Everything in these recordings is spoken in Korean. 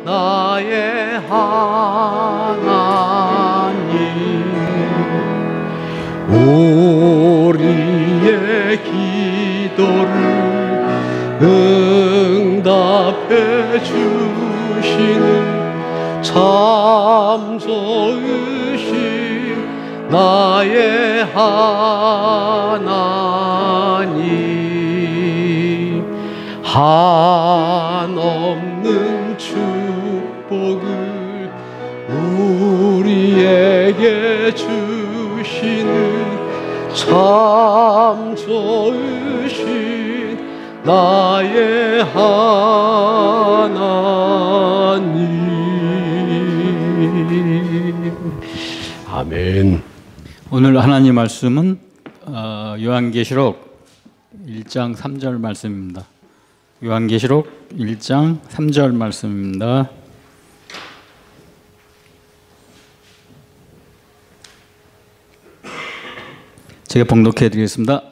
나의 하나님, 우리의 기도를 응답해 주시는 참 좋으신 나의 하나님, 한없는 축복을 우리에게 주시는 참 좋으신 나의 하나님. 아멘. 오늘 하나님 말씀은 요한계시록 1장 3절 말씀입니다. 요한계시록 1장 3절 말씀입니다. 제가 봉독해 드리겠습니다.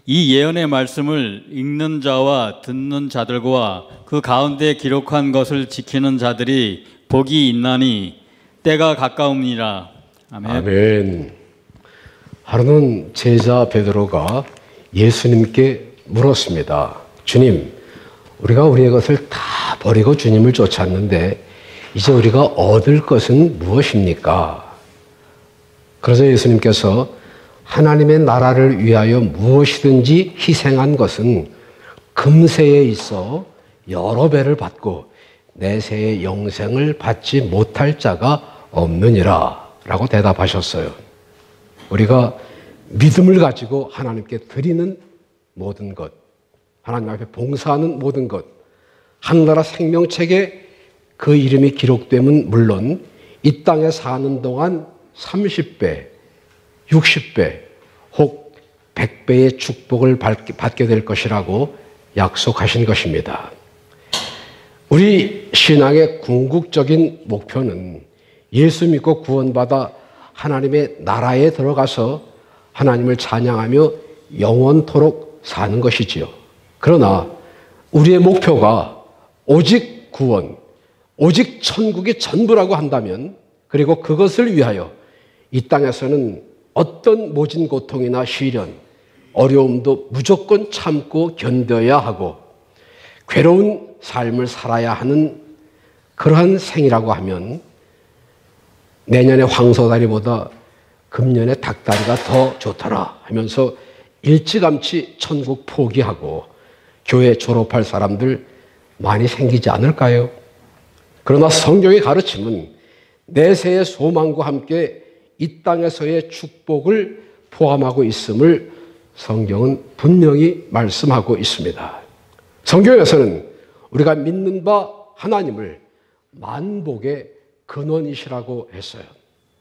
이 예언의 말씀을 읽는 자와 듣는 자들과 그 가운데 기록한 것을 지키는 자들이 복이 있나니 때가 가까움이니라. 아멘. 아멘. 하루는 제자 베드로가 예수님께 물었습니다. 주님, 우리가 우리의 것을 다 버리고 주님을 쫓았는데 이제 우리가 얻을 것은 무엇입니까? 그래서 예수님께서 하나님의 나라를 위하여 무엇이든지 희생한 것은 금세에 있어 여러 배를 받고 내세의 영생을 받지 못할 자가 없느니라 라고 대답하셨어요. 우리가 믿음을 가지고 하나님께 드리는 모든 것, 하나님 앞에 봉사하는 모든 것, 하늘나라 생명책에 그 이름이 기록되면 물론 이 땅에 사는 동안 30배, 60배 혹 100배의 축복을 받게 될 것이라고 약속하신 것입니다. 우리 신앙의 궁극적인 목표는 예수 믿고 구원받아 하나님의 나라에 들어가서 하나님을 찬양하며 영원토록 사는 것이지요. 그러나 우리의 목표가 오직 구원, 오직 천국이 전부라고 한다면, 그리고 그것을 위하여 이 땅에서는 어떤 모진 고통이나 시련, 어려움도 무조건 참고 견뎌야 하고 괴로운 삶을 살아야 하는 그러한 생이라고 하면 내년에 황소다리보다 금년에 닭다리가 더 좋더라 하면서 일찌감치 천국 포기하고 교회 졸업할 사람들 많이 생기지 않을까요? 그러나 성경의 가르침은 내세의 소망과 함께 이 땅에서의 축복을 포함하고 있음을 성경은 분명히 말씀하고 있습니다. 성경에서는 우리가 믿는 바 하나님을 만복의 근원이시라고 했어요.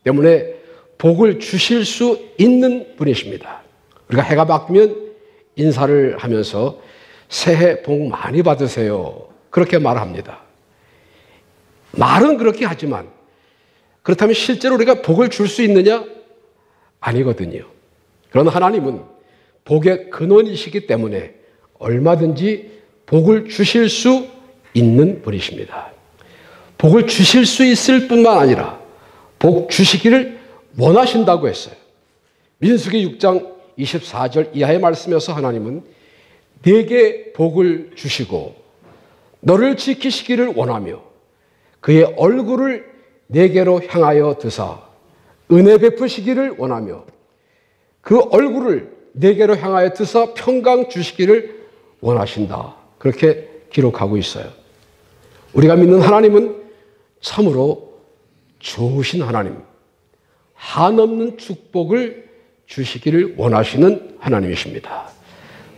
때문에 복을 주실 수 있는 분이십니다. 우리가 해가 바뀌면 인사를 하면서 새해 복 많이 받으세요, 그렇게 말합니다. 말은 그렇게 하지만 그렇다면 실제로 우리가 복을 줄 수 있느냐? 아니거든요. 그러나 하나님은 복의 근원이시기 때문에 얼마든지 복을 주실 수 있는 분이십니다. 복을 주실 수 있을 뿐만 아니라 복 주시기를 원하신다고 했어요. 민수기 6장 24절 이하의 말씀에서 하나님은 네게 복을 주시고 너를 지키시기를 원하며 그의 얼굴을 네게로 향하여 드사 은혜 베푸시기를 원하며 그 얼굴을 네게로 향하여 드사 평강 주시기를 원하신다, 그렇게 기록하고 있어요. 우리가 믿는 하나님은 참으로 좋으신 하나님, 한없는 축복을 주시기를 원하시는 하나님이십니다.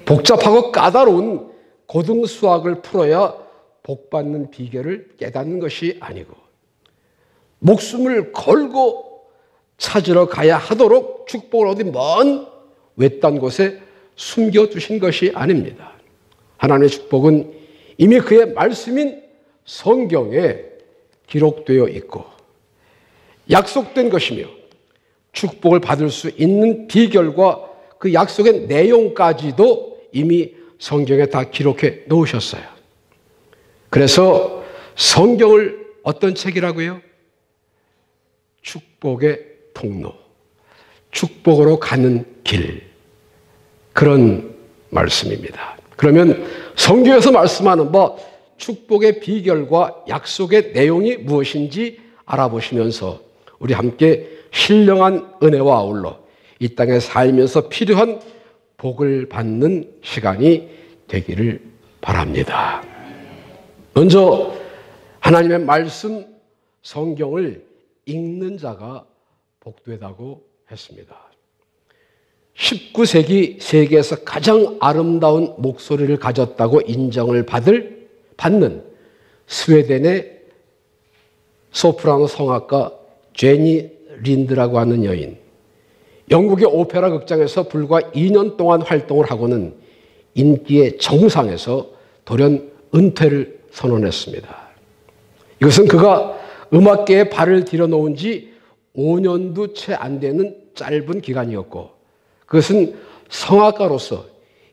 복잡하고 까다로운 고등수학을 풀어야 복받는 비결을 깨닫는 것이 아니고 목숨을 걸고 찾으러 가야 하도록 축복을 어디 먼 외딴 곳에 숨겨두신 것이 아닙니다. 하나님의 축복은 이미 그의 말씀인 성경에 기록되어 있고 약속된 것이며 축복을 받을 수 있는 비결과 그 약속의 내용까지도 이미 성경에 다 기록해 놓으셨어요. 그래서 성경을 어떤 책이라고요? 축복의 통로, 축복으로 가는 길, 그런 말씀입니다. 그러면 성경에서 말씀하는 바 축복의 비결과 약속의 내용이 무엇인지 알아보시면서 우리 함께 신령한 은혜와 아울러 이 땅에 살면서 필요한 복을 받는 시간이 되기를 바랍니다. 먼저 하나님의 말씀 성경을 읽는 자가 복되다고 했습니다. 19세기 세계에서 가장 아름다운 목소리를 가졌다고 인정을 받는 스웨덴의 소프라노 성악가 제니 린드라고 하는 여인, 영국의 오페라 극장에서 불과 2년 동안 활동을 하고는 인기의 정상에서 돌연 은퇴를 선언했습니다. 이것은 그가 음악계에 발을 들여놓은 지 5년도 채 안 되는 짧은 기간이었고, 그것은 성악가로서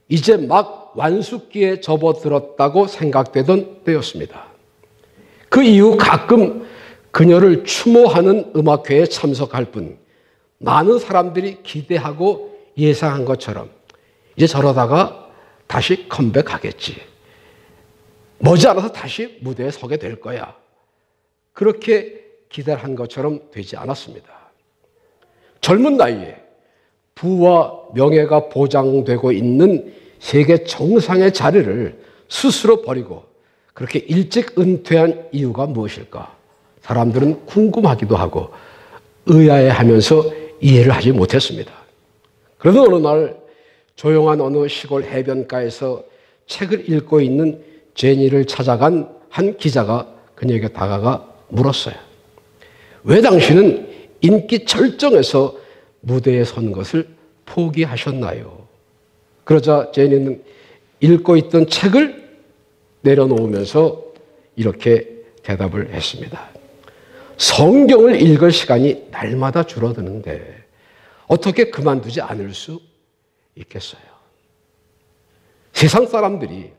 이제 막 완숙기에 접어들었다고 생각되던 때였습니다. 그 이후 가끔 그녀를 추모하는 음악회에 참석할 뿐 많은 사람들이 기대하고 예상한 것처럼 이제 저러다가 다시 컴백하겠지, 머지않아서 다시 무대에 서게 될 거야, 그렇게 기대를 한 것처럼 되지 않았습니다. 젊은 나이에 부와 명예가 보장되고 있는 세계 정상의 자리를 스스로 버리고 그렇게 일찍 은퇴한 이유가 무엇일까? 사람들은 궁금하기도 하고 의아해하면서 이해를 하지 못했습니다. 그래서 어느 날 조용한 어느 시골 해변가에서 책을 읽고 있는 제니를 찾아간 한 기자가 그녀에게 다가가 물었어요. 왜 당신은 인기 절정에서 무대에 선 것을 포기하셨나요? 그러자 제니는 읽고 있던 책을 내려놓으면서 이렇게 대답을 했습니다. 성경을 읽을 시간이 날마다 줄어드는데 어떻게 그만두지 않을 수 있겠어요? 세상 사람들이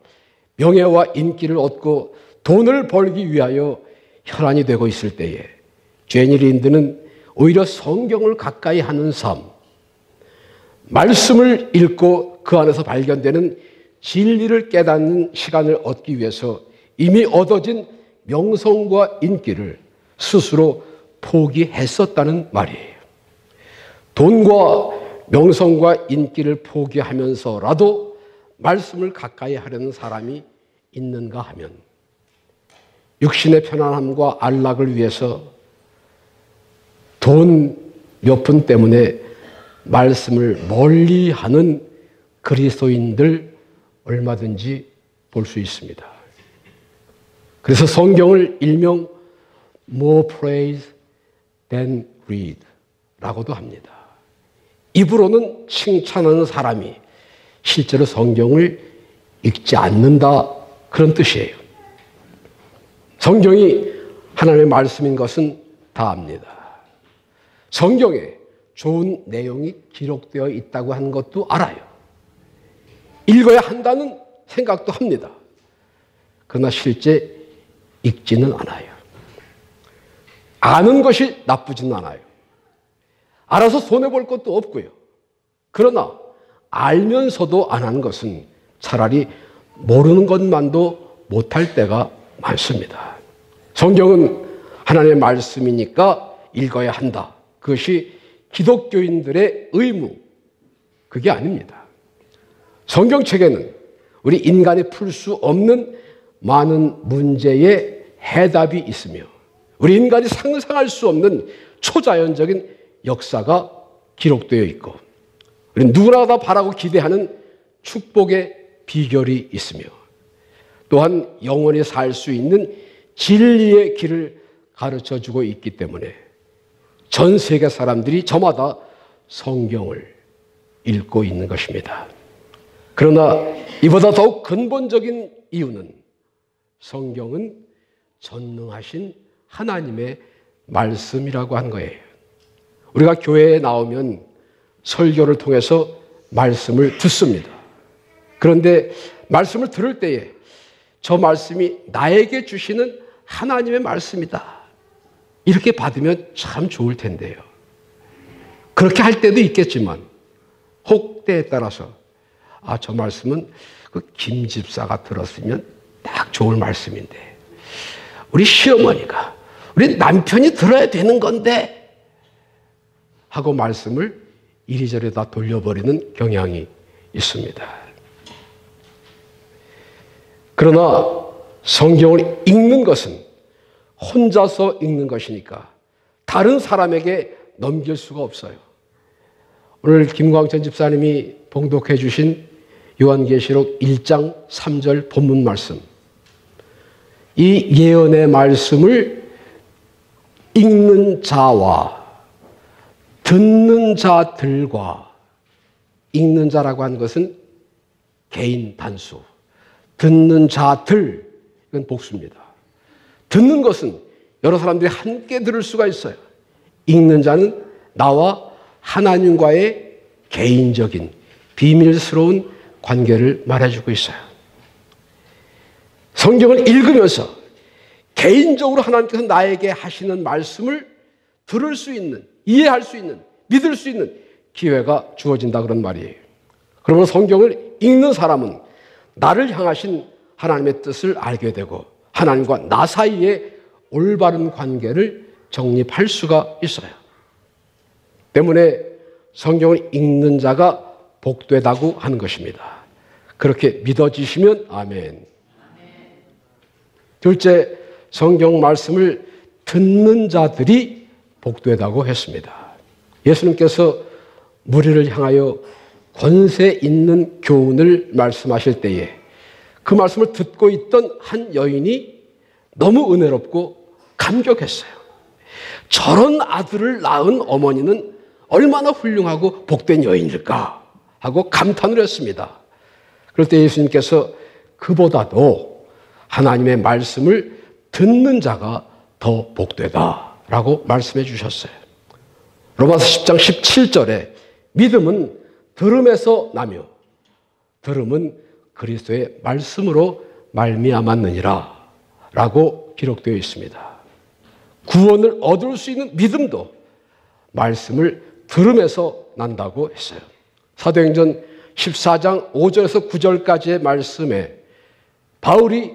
명예와 인기를 얻고 돈을 벌기 위하여 혈안이 되고 있을 때에 제니 린드는 오히려 성경을 가까이 하는 삶, 말씀을 읽고 그 안에서 발견되는 진리를 깨닫는 시간을 얻기 위해서 이미 얻어진 명성과 인기를 스스로 포기했었다는 말이에요. 돈과 명성과 인기를 포기하면서라도 말씀을 가까이 하려는 사람이 있는가 하면 육신의 편안함과 안락을 위해서 돈 몇 푼 때문에 말씀을 멀리하는 그리스도인들 얼마든지 볼 수 있습니다. 그래서 성경을 일명 more praise than read 라고도 합니다. 입으로는 칭찬하는 사람이 실제로 성경을 읽지 않는다, 그런 뜻이에요. 성경이 하나님의 말씀인 것은 다 압니다. 성경에 좋은 내용이 기록되어 있다고 하는 것도 알아요. 읽어야 한다는 생각도 합니다. 그러나 실제 읽지는 않아요. 아는 것이 나쁘지는 않아요. 알아서 손해볼 것도 없고요. 그러나 알면서도 안 하는 것은 차라리 모르는 것만도 못할 때가 많습니다. 성경은 하나님의 말씀이니까 읽어야 한다, 그것이 기독교인들의 의무, 그게 아닙니다. 성경책에는 우리 인간이 풀 수 없는 많은 문제의 해답이 있으며 우리 인간이 상상할 수 없는 초자연적인 역사가 기록되어 있고 우리 누구나 다 바라고 기대하는 축복의 비결이 있으며 또한 영원히 살 수 있는 진리의 길을 가르쳐주고 있기 때문에 전 세계 사람들이 저마다 성경을 읽고 있는 것입니다. 그러나 이보다 더욱 근본적인 이유는 성경은 전능하신 하나님의 말씀이라고 한 거예요. 우리가 교회에 나오면 설교를 통해서 말씀을 듣습니다. 그런데 말씀을 들을 때에 저 말씀이 나에게 주시는 하나님의 말씀이다. 이렇게 받으면 참 좋을 텐데요. 그렇게 할 때도 있겠지만 혹 때에 따라서 저 말씀은 그 김 집사가 들었으면 딱 좋을 말씀인데 우리 시어머니가 우리 남편이 들어야 되는 건데 하고 말씀을 이리저리 다 돌려버리는 경향이 있습니다. 그러나 성경을 읽는 것은 혼자서 읽는 것이니까 다른 사람에게 넘길 수가 없어요. 오늘 김광천 집사님이 봉독해 주신 요한계시록 1장 3절 본문 말씀, 이 예언의 말씀을 읽는 자와 듣는 자들과, 읽는 자라고 하는 것은 개인 단수, 듣는 자들, 이건 복수입니다. 듣는 것은 여러 사람들이 함께 들을 수가 있어요. 읽는 자는 나와 하나님과의 개인적인 비밀스러운 관계를 말해주고 있어요. 성경을 읽으면서 개인적으로 하나님께서 나에게 하시는 말씀을 들을 수 있는, 이해할 수 있는, 믿을 수 있는 기회가 주어진다 그런 말이에요. 그러면 성경을 읽는 사람은 나를 향하신 하나님의 뜻을 알게 되고 하나님과 나 사이에 올바른 관계를 정립할 수가 있어요. 때문에 성경을 읽는 자가 복되다고 하는 것입니다. 그렇게 믿어지시면 아멘. 둘째, 성경 말씀을 듣는 자들이 복되다고 했습니다. 예수님께서 무리를 향하여 권세 있는 교훈을 말씀하실 때에 그 말씀을 듣고 있던 한 여인이 너무 은혜롭고 감격했어요. 저런 아들을 낳은 어머니는 얼마나 훌륭하고 복된 여인일까 하고 감탄을 했습니다. 그럴 때 예수님께서 그보다도 하나님의 말씀을 듣는 자가 더 복되다라고 말씀해 주셨어요. 로마서 10장 17절에 믿음은 들음에서 나며 들음은 그리스도의 말씀으로 말미암았느니라 라고 기록되어 있습니다. 구원을 얻을 수 있는 믿음도 말씀을 들음에서 난다고 했어요. 사도행전 14장 5절에서 9절까지의 말씀에 바울이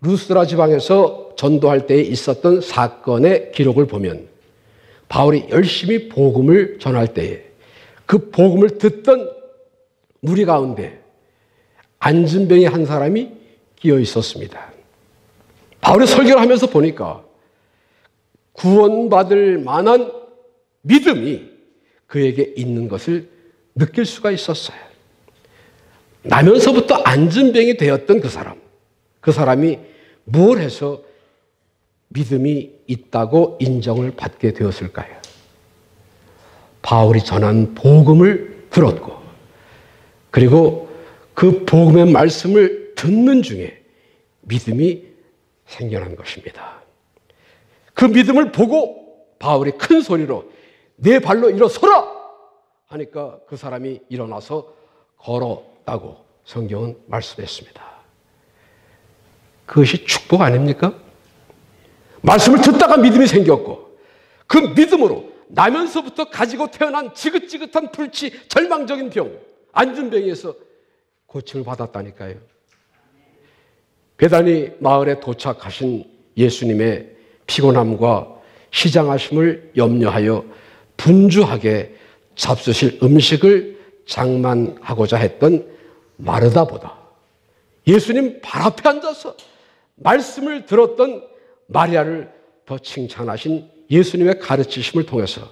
루스드라 지방에서 전도할 때에 있었던 사건의 기록을 보면 바울이 열심히 복음을 전할 때에 그 복음을 듣던 무리 가운데 안진병이 한 사람이 끼어 있었습니다. 바울이 설교를 하면서 보니까 구원받을 만한 믿음이 그에게 있는 것을 느낄 수가 있었어요. 나면서부터 안진병이 되었던 그 사람이 뭘 해서 믿음이 있다고 인정을 받게 되었을까요? 바울이 전한 복음을 들었고 그리고 그 복음의 말씀을 듣는 중에 믿음이 생겨난 것입니다. 그 믿음을 보고 바울이 큰 소리로 내 발로 일어서라 하니까 그 사람이 일어나서 걸었다고 성경은 말씀했습니다. 그것이 축복 아닙니까? 말씀을 듣다가 믿음이 생겼고 그 믿음으로 나면서부터 가지고 태어난 지긋지긋한 불치, 절망적인 병, 안진병에서 고침을 받았다니까요. 베다니 마을에 도착하신 예수님의 피곤함과 시장하심을 염려하여 분주하게 잡수실 음식을 장만하고자 했던 마르다보다 예수님 발 앞에 앉아서 말씀을 들었던 마리아를 더 칭찬하신 예수님의 가르치심을 통해서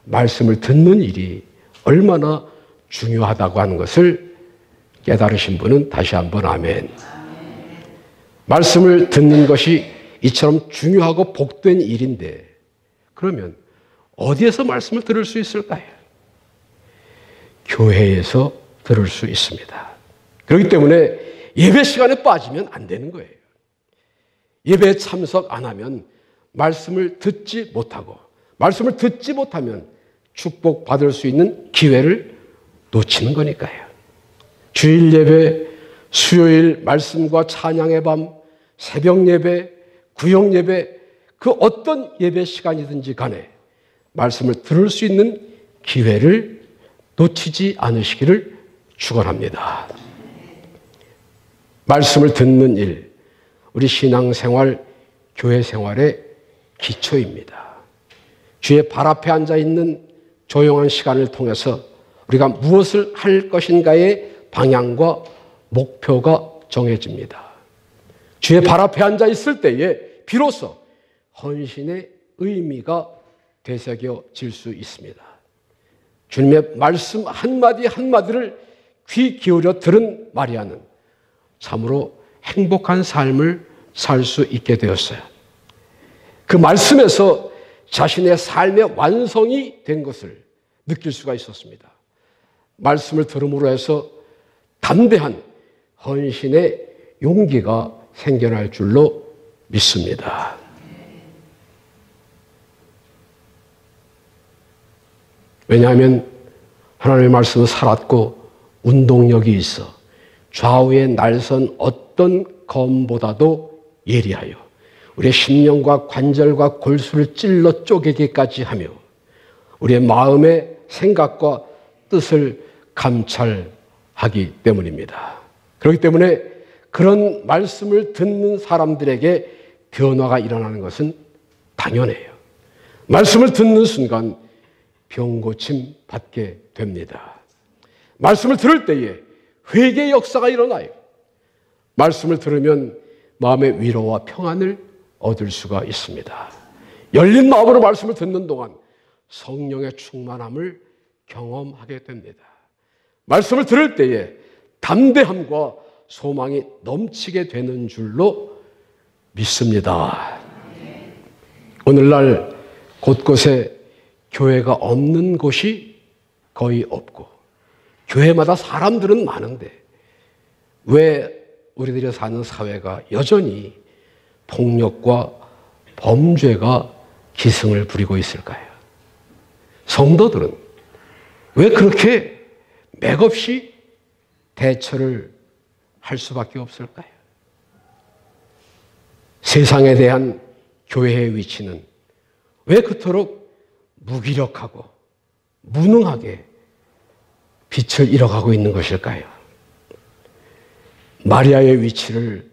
말씀을 듣는 일이 얼마나 중요하다고 하는 것을 깨달으신 분은 다시 한번 아멘. 말씀을 듣는 것이 이처럼 중요하고 복된 일인데 그러면 어디에서 말씀을 들을 수 있을까요? 교회에서 들을 수 있습니다. 그렇기 때문에 예배 시간에 빠지면 안 되는 거예요. 예배에 참석 안 하면 말씀을 듣지 못하고 말씀을 듣지 못하면 축복받을 수 있는 기회를 놓치는 거니까요. 주일 예배, 수요일 말씀과 찬양의 밤, 새벽 예배, 구역 예배, 그 어떤 예배 시간이든지 간에 말씀을 들을 수 있는 기회를 놓치지 않으시기를 축원합니다. 말씀을 듣는 일, 우리 신앙생활, 교회 생활의 기초입니다. 주의 발 앞에 앉아 있는 조용한 시간을 통해서 우리가 무엇을 할 것인가의 방향과 목표가 정해집니다. 주의 발 앞에 앉아 있을 때에 비로소 헌신의 의미가 되새겨질 수 있습니다. 주님의 말씀 한마디 한마디를 귀 기울여 들은 마리아는 참으로 행복한 삶을 살 수 있게 되었어요. 그 말씀에서 자신의 삶의 완성이 된 것을 느낄 수가 있었습니다. 말씀을 들음으로 해서 담대한 헌신의 용기가 생겨날 줄로 믿습니다. 왜냐하면 하나님의 말씀은 살았고 운동력이 있어 좌우에 날선 어떤 검보다도 예리하여 우리의 심령과 관절과 골수를 찔러 쪼개기까지 하며 우리의 마음의 생각과 뜻을 감찰하기 때문입니다. 그렇기 때문에 그런 말씀을 듣는 사람들에게 변화가 일어나는 것은 당연해요. 말씀을 듣는 순간 병고침 받게 됩니다. 말씀을 들을 때에 회개의 역사가 일어나요. 말씀을 들으면 마음의 위로와 평안을 얻을 수가 있습니다. 열린 마음으로 말씀을 듣는 동안 성령의 충만함을 경험하게 됩니다. 말씀을 들을 때에 담대함과 소망이 넘치게 되는 줄로 믿습니다. 오늘날 곳곳에 교회가 없는 곳이 거의 없고 교회마다 사람들은 많은데 왜 우리들이 사는 사회가 여전히 폭력과 범죄가 기승을 부리고 있을까요? 성도들은 왜 그렇게 맥없이 대처를 할 수밖에 없을까요? 세상에 대한 교회의 위치는 왜 그토록 무기력하고 무능하게 빛을 잃어가고 있는 것일까요? 마리아의 위치를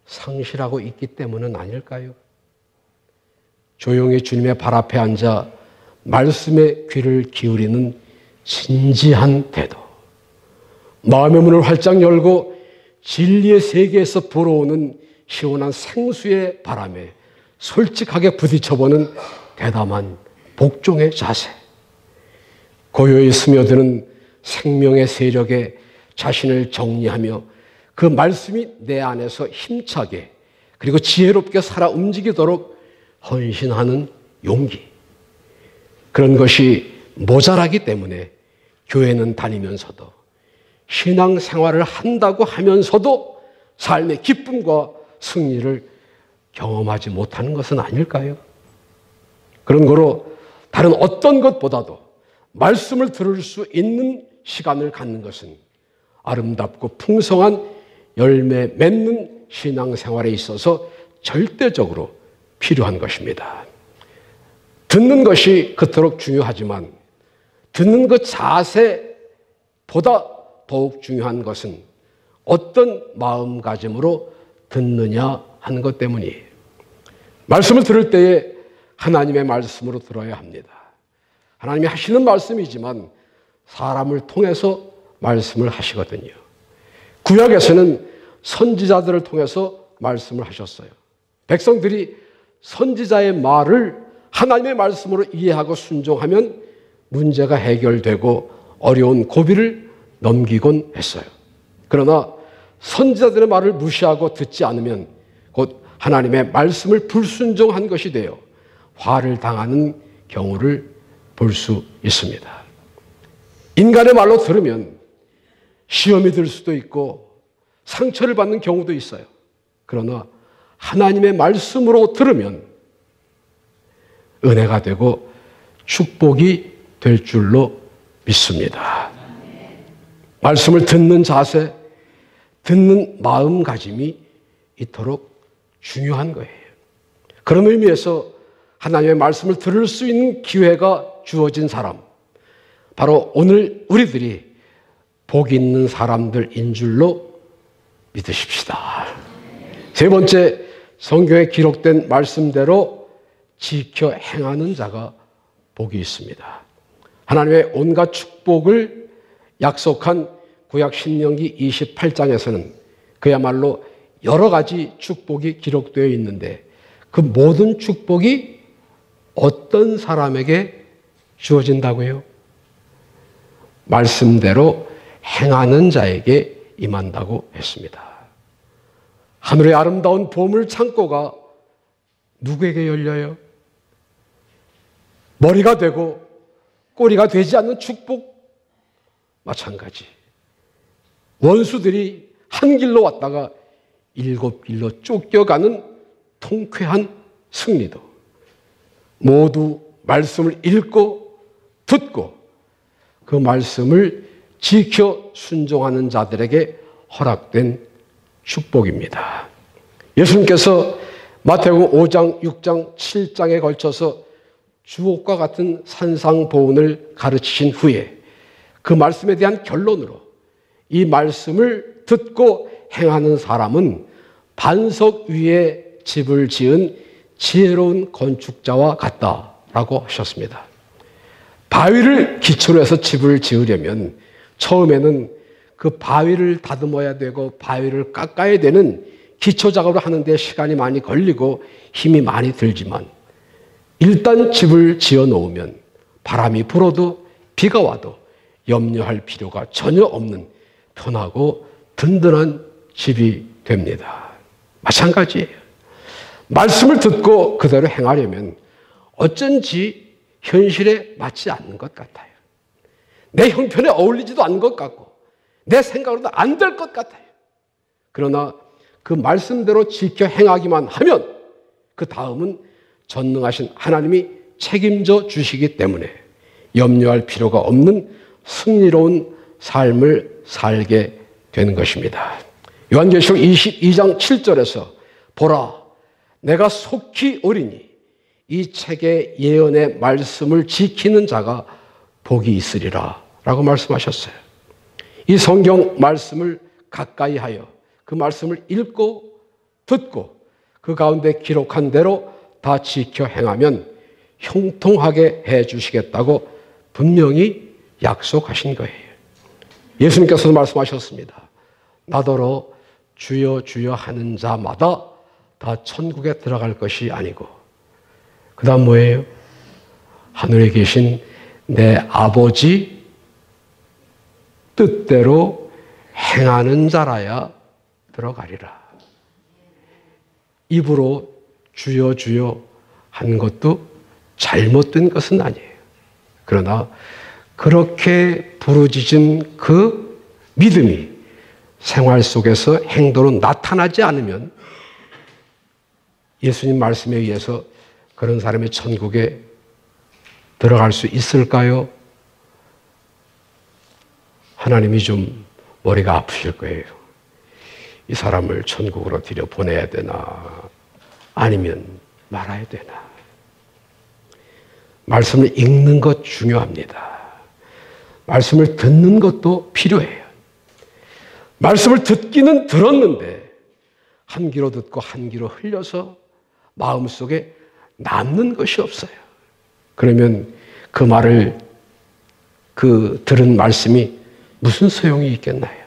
상실하고 있기 때문은 아닐까요? 조용히 주님의 발 앞에 앉아 말씀에 귀를 기울이는 진지한 태도, 마음의 문을 활짝 열고 진리의 세계에서 불어오는 시원한 생수의 바람에 솔직하게 부딪혀보는 대담한 복종의 자세, 고요히 스며드는 생명의 세력에 자신을 정리하며 그 말씀이 내 안에서 힘차게 그리고 지혜롭게 살아 움직이도록 헌신하는 용기, 그런 것이 모자라기 때문에 교회는 다니면서도 신앙생활을 한다고 하면서도 삶의 기쁨과 승리를 경험하지 못하는 것은 아닐까요? 그런 거로 다른 어떤 것보다도 말씀을 들을 수 있는 시간을 갖는 것은 아름답고 풍성한 열매 맺는 신앙생활에 있어서 절대적으로 필요한 것입니다. 듣는 것이 그토록 중요하지만 듣는 것 자세보다 더욱 중요한 것은 어떤 마음가짐으로 듣느냐 하는 것 때문이에요. 말씀을 들을 때에 하나님의 말씀으로 들어야 합니다. 하나님이 하시는 말씀이지만 사람을 통해서 말씀을 하시거든요. 구약에서는 선지자들을 통해서 말씀을 하셨어요. 백성들이 선지자의 말을 하나님의 말씀으로 이해하고 순종하면 문제가 해결되고 어려운 고비를 넘기곤 했어요. 그러나 선지자들의 말을 무시하고 듣지 않으면 곧 하나님의 말씀을 불순종한 것이 되어 화를 당하는 경우를 볼 수 있습니다. 인간의 말로 들으면 시험이 들 수도 있고 상처를 받는 경우도 있어요. 그러나 하나님의 말씀으로 들으면 은혜가 되고 축복이 될 줄로 믿습니다. 말씀을 듣는 자세, 듣는 마음가짐이 이토록 중요한 거예요. 그런 의미에서 하나님의 말씀을 들을 수 있는 기회가 주어진 사람, 바로 오늘 우리들이 복 있는 사람들인 줄로 믿으십시다. 세 번째, 성경에 기록된 말씀대로 지켜 행하는 자가 복이 있습니다. 하나님의 온갖 축복을 약속한 구약 신명기 28장에서는 그야말로 여러 가지 축복이 기록되어 있는데 그 모든 축복이 어떤 사람에게 주어진다고요? 말씀대로 행하는 자에게 임한다고 했습니다. 하늘의 아름다운 보물 창고가 누구에게 열려요? 머리가 되고 꼬리가 되지 않는 축복 마찬가지. 원수들이 한 길로 왔다가 7길로 쫓겨가는 통쾌한 승리도 모두 말씀을 읽고 듣고 그 말씀을 지켜 순종하는 자들에게 허락된 축복입니다. 예수님께서 마태복음 5장, 6장, 7장에 걸쳐서 주옥과 같은 산상보훈을 가르치신 후에 그 말씀에 대한 결론으로 이 말씀을 듣고 행하는 사람은 반석 위에 집을 지은 지혜로운 건축자와 같다라고 하셨습니다. 바위를 기초로 해서 집을 지으려면 처음에는 그 바위를 다듬어야 되고 바위를 깎아야 되는 기초 작업을 하는데 시간이 많이 걸리고 힘이 많이 들지만 일단 집을 지어 놓으면 바람이 불어도 비가 와도 염려할 필요가 전혀 없는 편하고 든든한 집이 됩니다. 마찬가지예요. 말씀을 듣고 그대로 행하려면 어쩐지 현실에 맞지 않는 것 같아요. 내 형편에 어울리지도 않는 것 같고 내 생각으로도 안 될 것 같아요. 그러나 그 말씀대로 지켜 행하기만 하면 그 다음은 전능하신 하나님이 책임져 주시기 때문에 염려할 필요가 없는 승리로운 삶을 살게 되는 것입니다. 요한계시록 22장 7절에서 보라, 내가 속히 오리니 이 책의 예언의 말씀을 지키는 자가 복이 있으리라 라고 말씀하셨어요. 이 성경 말씀을 가까이 하여 그 말씀을 읽고 듣고 그 가운데 기록한 대로 다 지켜 행하면 형통하게 해 주시겠다고 분명히 약속하신 거예요. 예수님께서도 말씀하셨습니다. 나더러 주여 주여 하는 자마다 다 천국에 들어갈 것이 아니고 그 다음 뭐예요? 하늘에 계신 내 아버지 뜻대로 행하는 자라야 들어가리라. 입으로 주여 주여 하는 것도 잘못된 것은 아니에요. 그러나 그렇게 부르짖은 그 믿음이 생활 속에서 행동으로 나타나지 않으면 예수님 말씀에 의해서 그런 사람이 천국에 들어갈 수 있을까요? 하나님이 좀 머리가 아프실 거예요. 이 사람을 천국으로 들여보내야 되나 아니면 말아야 되나. 말씀을 읽는 것 중요합니다. 말씀을 듣는 것도 필요해요. 말씀을 듣기는 들었는데 한 귀로 듣고 한 귀로 흘려서 마음속에 남는 것이 없어요. 그러면 그 말을 들은 말씀이 무슨 소용이 있겠나요?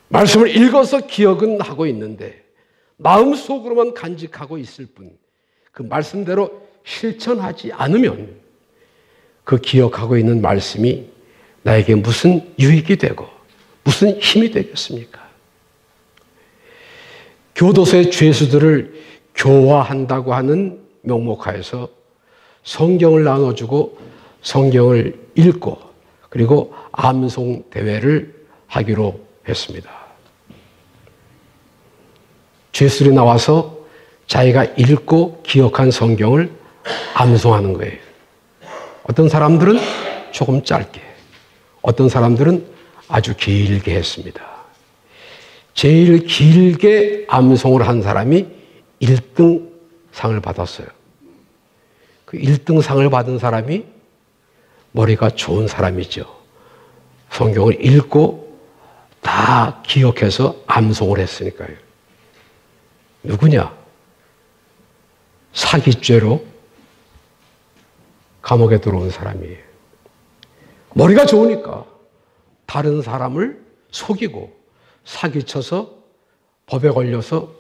말씀을 읽어서 기억은 하고 있는데 마음속으로만 간직하고 있을 뿐 그 말씀대로 실천하지 않으면 그 기억하고 있는 말씀이 나에게 무슨 유익이 되고 무슨 힘이 되겠습니까? 교도소의 죄수들을 교화한다고 하는 명목하에서 성경을 나눠주고 성경을 읽고 그리고 암송 대회를 하기로 했습니다. 죄수들이 나와서 자기가 읽고 기억한 성경을 암송하는 거예요. 어떤 사람들은 조금 짧게, 어떤 사람들은 아주 길게 했습니다. 제일 길게 암송을 한 사람이 1등 상을 받았어요. 그 1등 상을 받은 사람이 머리가 좋은 사람이죠. 성경을 읽고 다 기억해서 암송을 했으니까요. 누구냐? 사기죄로 감옥에 들어온 사람이에요. 머리가 좋으니까 다른 사람을 속이고 사기쳐서 법에 걸려서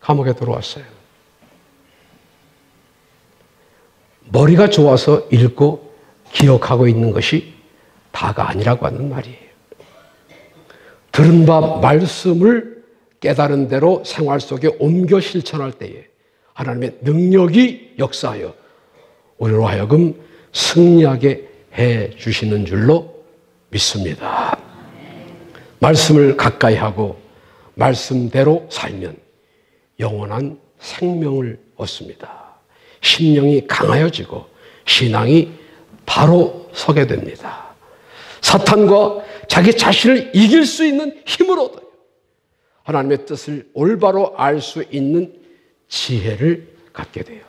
감옥에 들어왔어요. 머리가 좋아서 읽고 기억하고 있는 것이 다가 아니라고 하는 말이에요. 들은 바 말씀을 깨달은 대로 생활 속에 옮겨 실천할 때에 하나님의 능력이 역사하여 우리로 하여금 승리하게 해 주시는 줄로 믿습니다. 말씀을 가까이 하고 말씀대로 살면 영원한 생명을 얻습니다. 심령이 강하여지고 신앙이 바로 서게 됩니다. 사탄과 자기 자신을 이길 수 있는 힘을 얻어요. 하나님의 뜻을 올바로 알 수 있는 지혜를 갖게 돼요.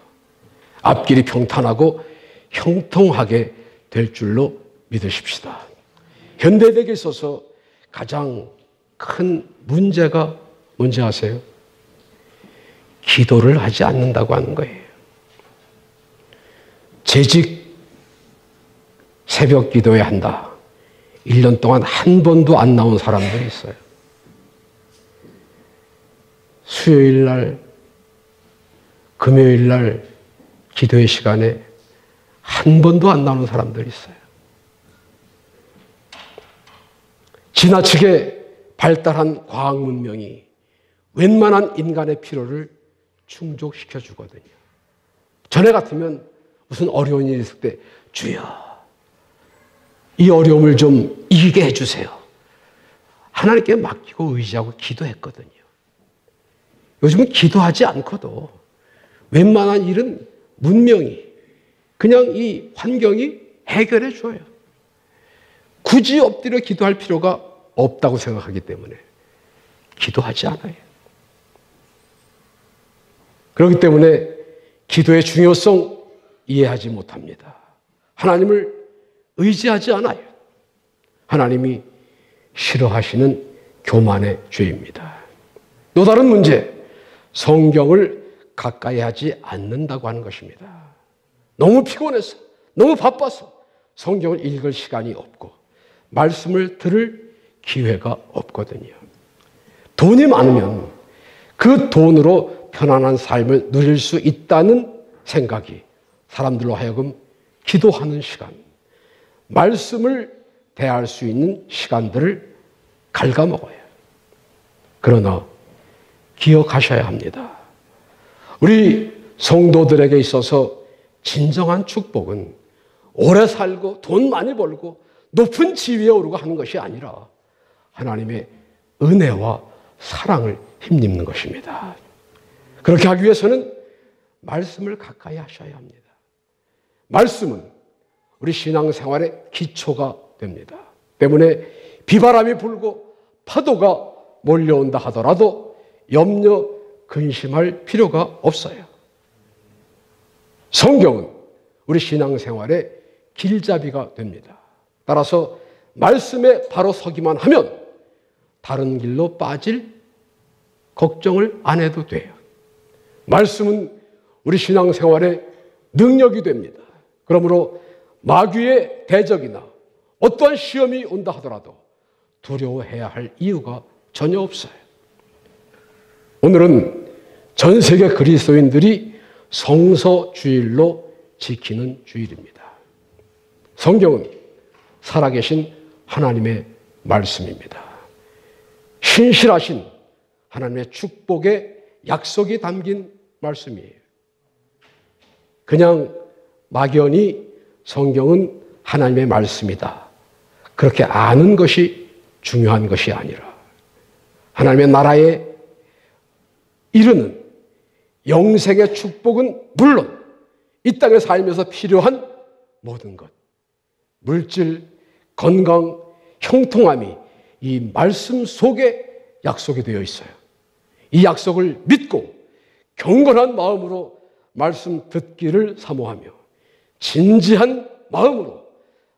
앞길이 평탄하고 형통하게 될 줄로 믿으십시다. 현대인에게 있어서 가장 큰 문제가 뭔지 아세요? 기도를 하지 않는다고 하는 거예요. 재직 새벽 기도에 한다. 1년 동안 한 번도 안 나온 사람들이 있어요. 수요일 날, 금요일 날 기도의 시간에 한 번도 안 나오는 사람들이 있어요. 지나치게 발달한 과학 문명이 웬만한 인간의 필요를 충족시켜 주거든요. 전에 같으면 무슨 어려운 일이 있을 때 주여 이 어려움을 좀 이기게 해주세요. 하나님께 맡기고 의지하고 기도했거든요. 요즘은 기도하지 않고도 웬만한 일은 문명이 그냥 이 환경이 해결해 줘요. 굳이 엎드려 기도할 필요가 없다고 생각하기 때문에 기도하지 않아요. 그렇기 때문에 기도의 중요성 이해하지 못합니다. 하나님을 의지하지 않아요. 하나님이 싫어하시는 교만의 죄입니다. 또 다른 문제, 성경을 가까이 하지 않는다고 하는 것입니다. 너무 피곤해서, 너무 바빠서 성경을 읽을 시간이 없고 말씀을 들을 기회가 없거든요. 돈이 많으면 그 돈으로 편안한 삶을 누릴 수 있다는 생각이 사람들로 하여금 기도하는 시간, 말씀을 대할 수 있는 시간들을 갉아먹어요. 그러나 기억하셔야 합니다. 우리 성도들에게 있어서 진정한 축복은 오래 살고 돈 많이 벌고 높은 지위에 오르고 하는 것이 아니라 하나님의 은혜와 사랑을 힘입는 것입니다. 그렇게 하기 위해서는 말씀을 가까이 하셔야 합니다. 말씀은 우리 신앙생활의 기초가 됩니다. 때문에 비바람이 불고 파도가 몰려온다 하더라도 염려, 근심할 필요가 없어요. 성경은 우리 신앙생활의 길잡이가 됩니다. 따라서 말씀에 바로 서기만 하면 다른 길로 빠질 걱정을 안 해도 돼요. 말씀은 우리 신앙생활의 능력이 됩니다. 그러므로 마귀의 대적이나 어떠한 시험이 온다 하더라도 두려워해야 할 이유가 전혀 없어요. 오늘은 전 세계 그리스도인들이 성서주일로 지키는 주일입니다. 성경은 살아계신 하나님의 말씀입니다. 신실하신 하나님의 축복의 약속이 담긴 말씀이에요. 그냥 막연히 성경은 하나님의 말씀이다. 그렇게 아는 것이 중요한 것이 아니라 하나님의 나라에 이르는 영생의 축복은 물론 이 땅에 살면서 필요한 모든 것, 물질, 건강, 형통함이 이 말씀 속에 약속이 되어 있어요. 이 약속을 믿고 경건한 마음으로 말씀 듣기를 사모하며 진지한 마음으로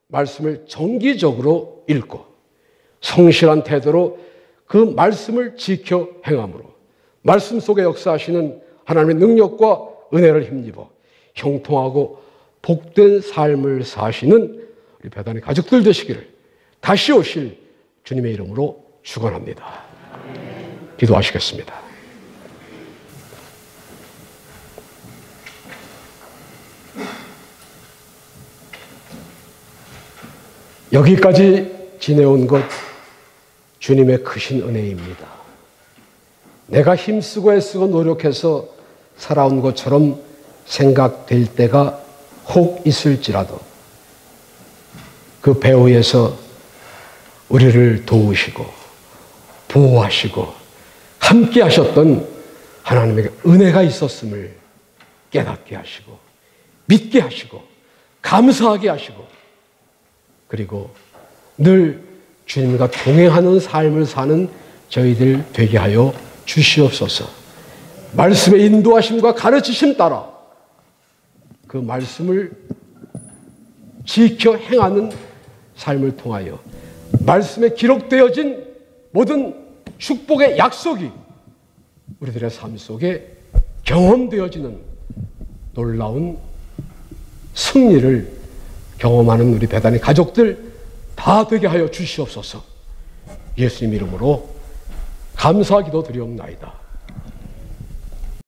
말씀을 정기적으로 읽고 성실한 태도로 그 말씀을 지켜 행함으로 말씀 속에 역사하시는 하나님의 능력과 은혜를 힘입어 형통하고 복된 삶을 사시는 우리 배단의 가족들 되시기를 다시 오실 주님의 이름으로 축원합니다. 기도하시겠습니다. 여기까지 지내온 것 주님의 크신 은혜입니다. 내가 힘쓰고 애쓰고 노력해서 살아온 것처럼 생각될 때가 혹 있을지라도 그 배후에서 우리를 도우시고 보호하시고 함께 하셨던 하나님의 은혜가 있었음을 깨닫게 하시고 믿게 하시고 감사하게 하시고 그리고 늘 주님과 동행하는 삶을 사는 저희들 되게 하여 주시옵소서. 말씀의 인도하심과 가르치심 따라 그 말씀을 지켜 행하는 삶을 통하여 말씀에 기록되어진 모든 축복의 약속이 우리들의 삶 속에 경험되어지는 놀라운 승리를 경험하는 우리 배단의 가족들 다 되게 하여 주시옵소서. 예수님 이름으로 감사 기도 드리옵나이다.